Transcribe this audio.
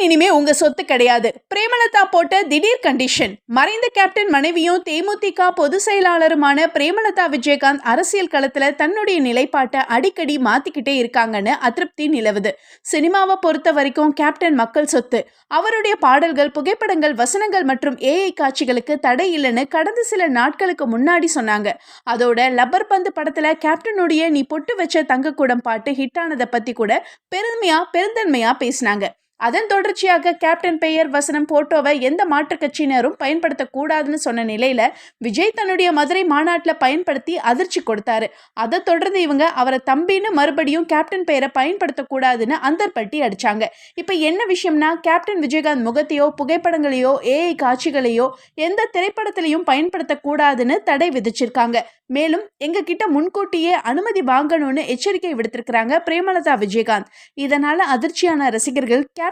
Captain இனிமே உங்க சொத்து கிடையாது. பிரேமலதா போட்ட திடீர் கண்டிஷன். மறைந்த கேப்டன் மனைவியும் தேமுதிக பொதுச் செயலாளருமான பிரேமலதா விஜயகாந்த் அரசியல் களத்துல தன்னுடைய நிலைப்பாட்டை அடிக்கடி மாத்திக்கிட்டே இருக்காங்கன்னு அதிருப்தி நிலவுது. சினிமாவை பொறுத்த வரைக்கும் கேப்டன் மக்கள் சொத்து. அவருடைய பாடல்கள், புகைப்படங்கள், வசனங்கள் மற்றும் ஏஐ காட்சிகளுக்கு தடை இல்லைன்னு கடந்த சில நாட்களுக்கு முன்னாடி சொன்னாங்க. அதோட லப்பர் பந்து படத்துல கேப்டனுடைய நீ பொட்டு வச்ச தங்கக்கூடம் பாட்டு ஹிட் ஆனதை பத்தி கூட பெருந்தன்மையா பேசினாங்க. அதன் தொடர்ச்சியாக கேப்டன் பெயர், வசனம், போட்டோவை எந்த மாற்று கட்சியினரும் பயன்படுத்தக்கூடாதுன்னு சொன்ன நிலையில விஜய் தன்னுடைய மதுரை மாநாட்டில் பயன்படுத்தி அதிர்ச்சி கொடுத்தாரு. அதை தொடர்ந்து இவங்க அவரை தம்பின்னு மறுபடியும் கேப்டன் பெயரை பயன்படுத்தக்கூடாதுன்னு அந்தர்பட்டி அடிச்சாங்க. இப்போ என்ன விஷயம்னா, கேப்டன் விஜயகாந்த் முகத்தையோ புகைப்படங்களையோ ஏஐ காட்சிகளையோ எந்த திரைப்படத்திலையும் பயன்படுத்தக்கூடாதுன்னு தடை விதிச்சிருக்காங்க. மேலும் எங்க கிட்ட முன்கூட்டியே அனுமதி வாங்கணும்னு எச்சரிக்கை விடுத்திருக்கிறாங்க பிரேமலதா விஜயகாந்த். இதனால அதிர்ச்சியான ரசிகர்கள் கேப்டன்